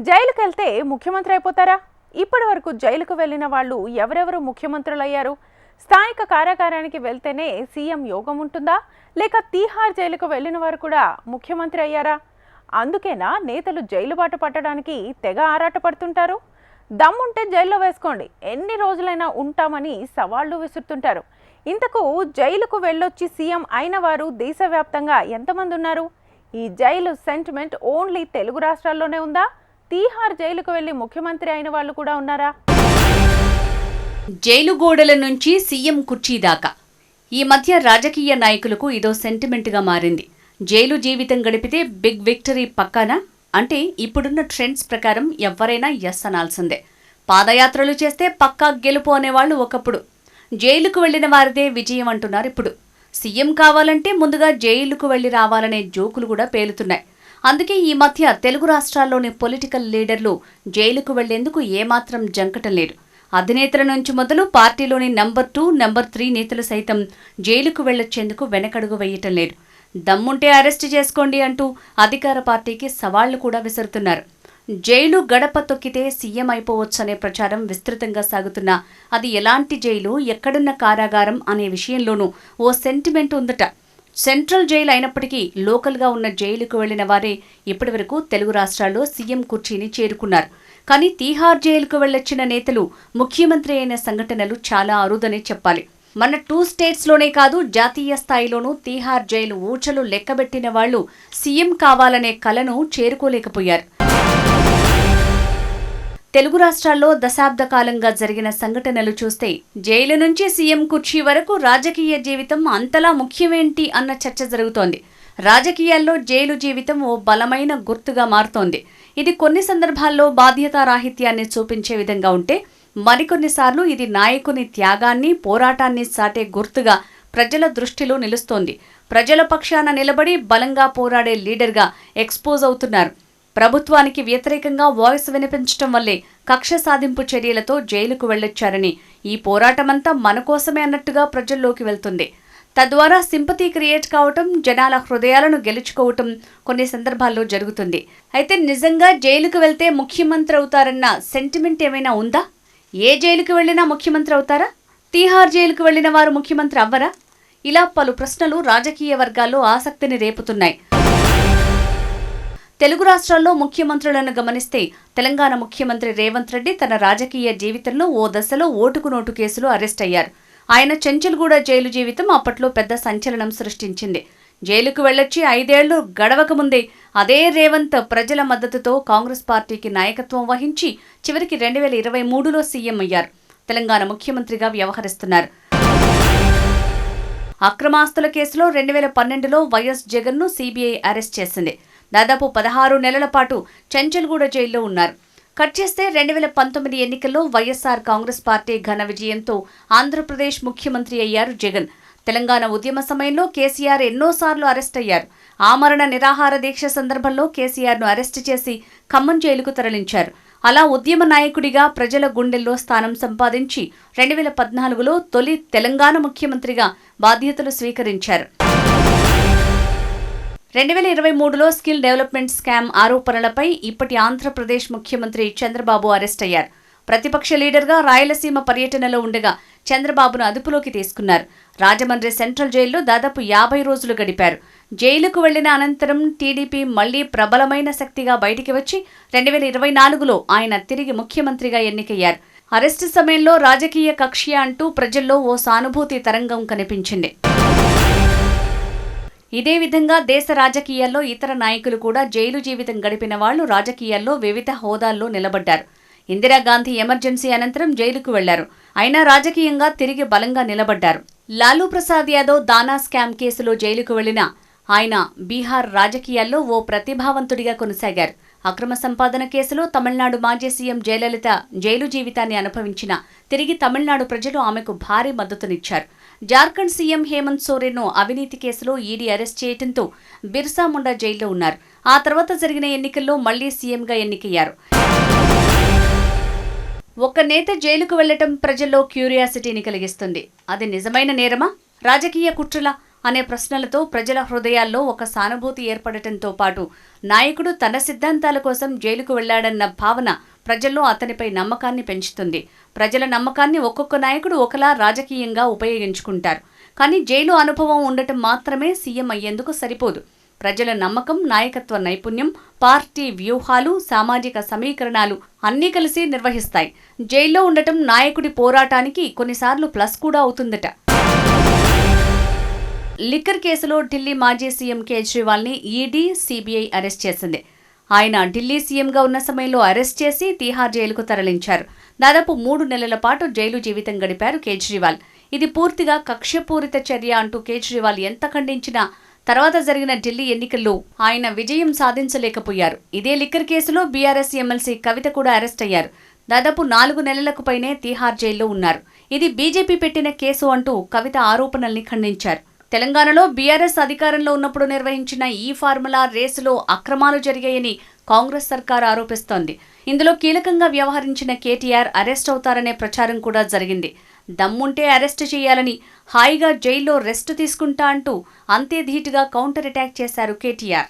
జైలుకెళ్తే ముఖ్యమంత్రి అయిపోతారా? ఇప్పటి వరకు జైలుకు వెళ్ళిన వాళ్ళు ఎవరెవరు ముఖ్యమంత్రులయ్యారు? స్థానిక కార్యాలయానికి వెళ్తేనే సీఎం యోగం ఉంటుందా, లేక తీహార్ జైలుకు వెళ్ళిన వారు కూడా ముఖ్యమంత్రి అయ్యారా? అందుకేనా నేతలు జైలు బాట పట్టడానికి తెగ ఆరాటపడుతుంటారు? దమ్ముంటే జైల్లో వేసుకోండి, ఎన్ని రోజులైనా ఉంటామని సవాళ్లు విసురుతుంటారు. ఇంతకు జైలుకు వెళ్ళొచ్చి సీఎం అయిన వారు దేశవ్యాప్తంగా ఎంతమంది ఉన్నారు? ఈ జైలు సెంటిమెంట్ ఓన్లీ తెలుగు రాష్ట్రాల్లోనే ఉందా? తీహార్ జైలుకు వెళ్లి ముఖ్యమంత్రి అయిన వాళ్ళు కూడా ఉన్నారా? జైలు గోడల నుంచి సీఎం కుర్చీ దాకా ఈ మధ్య రాజకీయ నాయకులకు ఇదో సెంటిమెంట్గా మారింది. జైలు జీవితం గడిపితే బిగ్ విక్టరీ పక్కానా అంటే ఇప్పుడున్న ట్రెండ్స్ ప్రకారం ఎవరైనా ఎస్ అనాల్సిందే. పాదయాత్రలు చేస్తే పక్కా గెలుపు అనేవాళ్లు ఒకప్పుడు. జైలుకు వెళ్లిన వారిదే విజయం అంటున్నారు ఇప్పుడు. సీఎం కావాలంటే ముందుగా జైలుకు వెళ్లి రావాలనే జోకులు కూడా పేలుతున్నాయి. అందుకే ఈ మధ్య తెలుగు రాష్ట్రాల్లోని పొలిటికల్ లీడర్లు జైలుకు వెళ్లేందుకు ఏమాత్రం జంకటం లేదు. అధినేతల నుంచి మొదలు పార్టీలోని నంబర్ 2, నంబర్ 3 నేతలు సైతం జైలుకు వెళ్లొచ్చేందుకు వెనకడుగు వేయటం లేదు. దమ్ముంటే అరెస్టు చేసుకోండి అంటూ అధికార పార్టీకి సవాళ్లు కూడా విసురుతున్నారు. జైలు గడప తొక్కితే సీఎం అయిపోవచ్చనే ప్రచారం విస్తృతంగా సాగుతున్నా అది ఎలాంటి జైలు, ఎక్కడున్న కారాగారం అనే విషయంలోనూ ఓ సెంటిమెంట్ ఉందట. సెంట్రల్ జైలు అయినప్పటికీ లోకల్గా ఉన్న జైలుకు వెళ్లిన వారే ఇప్పటివరకు తెలుగు రాష్ట్రాల్లో సీఎం కుర్చీని చేరుకున్నారు. కానీ తీహార్ జైలుకు వెళ్లొచ్చిన నేతలు ముఖ్యమంత్రి అయిన సంఘటనలు చాలా అరుదనే చెప్పాలి. మన 2 స్టేట్స్లోనే కాదు, జాతీయ స్థాయిలోనూ తీహార్ జైలు ఊచలు లెక్కబెట్టిన వాళ్లు సీఎం కావాలనే కలను చేరుకోలేకపోయారు. తెలుగు రాష్ట్రాల్లో దశాబ్ద కాలంగా జరిగిన సంఘటనలు చూస్తే జైలు నుంచి సీఎం కుర్చీ వరకు రాజకీయ జీవితం అంతలా ముఖ్యమేంటి అన్న చర్చ జరుగుతోంది. రాజకీయాల్లో జైలు జీవితం ఓ బలమైన గుర్తుగా మారుతోంది. ఇది కొన్ని సందర్భాల్లో బాధ్యతారాహిత్యాన్ని చూపించే విధంగా ఉంటే, మరికొన్నిసార్లు ఇది నాయకుని త్యాగాన్ని, పోరాటాన్ని సాటే గుర్తుగా ప్రజల దృష్టిలో నిలుస్తోంది. ప్రజల పక్షాన నిలబడి బలంగా పోరాడే లీడర్గా ఎక్స్పోజ్ అవుతున్నారు. ప్రభుత్వానికి వ్యతిరేకంగా వాయిస్ వినిపించడం వల్లే కక్ష సాధింపు చర్యలతో జైలుకు వెళ్లొచ్చారని, ఈ పోరాటమంతా మన కోసమే అన్నట్టుగా ప్రజల్లోకి వెళ్తుంది. తద్వారా సింపతి క్రియేట్ కావటం, జనాల హృదయాలను గెలుచుకోవటం కొన్ని సందర్భాల్లో జరుగుతుంది. అయితే నిజంగా జైలుకు వెళ్తే ముఖ్యమంత్రి అవుతారన్న సెంటిమెంట్ ఏమైనా ఉందా? ఏ జైలుకు వెళ్లినా ముఖ్యమంత్రి అవుతారా? తీహార్ జైలుకు వెళ్లిన వారు ముఖ్యమంత్రి అవ్వరా? ఇలా పలు ప్రశ్నలు రాజకీయ వర్గాల్లో ఆసక్తిని రేపుతున్నాయి. తెలుగు రాష్ట్రాల్లో ముఖ్యమంత్రులను గమనిస్తే తెలంగాణ ముఖ్యమంత్రి రేవంత్ రెడ్డి తన రాజకీయ జీవితంలో ఓ దశలో ఓటుకు నోటు కేసులో అరెస్ట్ అయ్యారు. ఆయన చెంచల్గూడ జైలు జీవితం అప్పట్లో పెద్ద సంచలనం సృష్టించింది. జైలుకు వెళ్లొచ్చి 5 ఏళ్లు గడవక ముందే అదే రేవంత్ ప్రజల మద్దతుతో కాంగ్రెస్ పార్టీకి నాయకత్వం వహించి చివరికి 2023లో సీఎం అయ్యారు. తెలంగాణ ముఖ్యమంత్రిగా వ్యవహరిస్తున్నారు. అక్రమాస్తుల కేసులో 2012లో వైఎస్ జగన్ను సీబీఐ అరెస్ట్ చేసింది. దాదాపు 16 నెలల పాటు చెంచల్గూడ జైల్లో ఉన్నారు. కట్ చేస్తే 2019 ఎన్నికల్లో వైఎస్ఆర్ కాంగ్రెస్ పార్టీ ఘన విజయంతో ఆంధ్రప్రదేశ్ ముఖ్యమంత్రి అయ్యారు జగన్. తెలంగాణ ఉద్యమ సమయంలో కేసీఆర్ ఎన్నోసార్లు అరెస్ట్ అయ్యారు. ఆమరణ నిరాహార దీక్ష సందర్భంలో కేసీఆర్ను అరెస్టు చేసి ఖమ్మం జైలుకు తరలించారు. అలా ఉద్యమ నాయకుడిగా ప్రజల గుండెల్లో స్థానం సంపాదించి 2014లో తొలి తెలంగాణ ముఖ్యమంత్రిగా బాధ్యతలు స్వీకరించారు. 2023లో స్కిల్ డెవలప్మెంట్ స్కామ్ ఆరోపణలపై ఇప్పటి ఆంధ్రప్రదేశ్ ముఖ్యమంత్రి చంద్రబాబు అరెస్ట్ అయ్యారు. ప్రతిపక్ష లీడర్గా రాయలసీమ పర్యటనలో ఉండగా చంద్రబాబును అదుపులోకి తీసుకున్నారు. రాజమండ్రి సెంట్రల్ జైల్లో దాదాపు 50 రోజులు గడిపారు. జైలుకు వెళ్లిన అనంతరం టీడీపీ మళ్లీ ప్రబలమైన శక్తిగా బయటికి వచ్చి 2024లో ఆయన తిరిగి ముఖ్యమంత్రిగా ఎన్నికయ్యారు. అరెస్టు సమయంలో రాజకీయ కక్ష్య అంటూ ప్రజల్లో ఓ సానుభూతి తరంగం కనిపించింది. ఇదే విధంగా దేశ రాజకీయాల్లో ఇతర నాయకులు కూడా జైలు జీవితం గడిపిన వాళ్లు రాజకీయాల్లో వివిధ హోదాల్లో నిలబడ్డారు. ఇందిరాగాంధీ ఎమర్జెన్సీ అనంతరం జైలుకు వెళ్లారు. అయినా రాజకీయంగా తిరిగి బలంగా నిలబడ్డారు. లాలూ ప్రసాద్ యాదవ్ దానా స్కామ్ కేసులో జైలుకు వెళ్లిన ఆయన బీహార్ రాజకీయాల్లో ఓ ప్రతిభావంతుడిగా కొనసాగారు. అక్రమ సంపాదన కేసులో తమిళనాడు మాజీ సీఎం జయలలిత జైలు జీవితాన్ని అనుభవించిన తిరిగి తమిళనాడు ప్రజలు ఆమెకు భారీ మద్దతునిచ్చారు. జార్ఖండ్ సీఎం హేమంత్ సోరెన్ను అవినీతి కేసులో ఈడీ అరెస్ట్ చేయడంతో బిర్సా ముండా జైల్లో ఉన్నారు. ఆ తర్వాత జరిగిన ఎన్నికల్లో మళ్లీ సీఎంగా ఎన్నికయ్యారు. ఒక నేత జైలుకు వెళ్లటం ప్రజల్లో క్యూరియాసిటీని కలిగిస్తుంది. అది నిజమైన నేరమా, రాజకీయ కుట్రలా అనే ప్రశ్నలతో ప్రజల హృదయాల్లో ఒక సానుభూతి ఏర్పడటంతో పాటు నాయకుడు తన సిద్ధాంతాల కోసం జైలుకు వెళ్లాడన్న భావన ప్రజల్లో అతనిపై నమ్మకాన్ని పెంచుతుంది. ప్రజల నమ్మకాన్ని ఒక్కొక్క నాయకుడు ఒకలా రాజకీయంగా ఉపయోగించుకుంటారు. కానీ జైలు అనుభవం ఉండటం మాత్రమే సీఎం అయ్యేందుకు సరిపోదు. ప్రజల నమ్మకం, నాయకత్వ నైపుణ్యం, పార్టీ వ్యూహాలు, సామాజిక సమీకరణాలు అన్నీ కలిసి నిర్వహిస్తాయి. జైల్లో ఉండటం నాయకుడి పోరాటానికి కొన్నిసార్లు ప్లస్ కూడా అవుతుందట. లిక్కర్ కేసులో ఢిల్లీ మాజీ సీఎం కేజ్రీవాల్ని ఈడీ, సీబీఐ అరెస్ట్ చేసింది. ఆయన ఢిల్లీ సీఎంగా ఉన్న సమయంలో అరెస్ట్ చేసి తీహార్ జైలుకు తరలించారు. దాదాపు 3 నెలల పాటు జైలు జీవితం గడిపారు కేజ్రీవాల్. ఇది పూర్తిగా కక్షపూరిత చర్య అంటూ కేజ్రీవాల్ ఎంత ఖండించినా తర్వాత జరిగిన ఢిల్లీ ఎన్నికల్లో ఆయన విజయం సాధించలేకపోయారు. ఇదే లిక్కర్ కేసులో బీఆర్ఎస్ ఎమ్మెల్సీ కవిత కూడా అరెస్ట్ అయ్యారు. దాదాపు 4 నెలలకు పైనే తీహార్ జైల్లో ఉన్నారు. ఇది బీజేపీ పెట్టిన కేసు అంటూ కవిత ఆరోపణల్ని ఖండించారు. తెలంగాణలో బీఆర్ఎస్ అధికారంలో ఉన్నప్పుడు నిర్వహించిన ఈ ఫార్ములా రేసులో అక్రమాలు జరిగాయని కాంగ్రెస్ సర్కార్ ఆరోపిస్తోంది. ఇందులో కీలకంగా వ్యవహరించిన కేటీఆర్ అరెస్ట్ అవుతారనే ప్రచారం కూడా జరిగింది. దమ్ముంటే అరెస్టు చేయాలని, హాయిగా జైల్లో రెస్ట్ తీసుకుంటా అంటూ అంతే ధీటుగా కౌంటర్ అటాక్ చేశారు కేటీఆర్.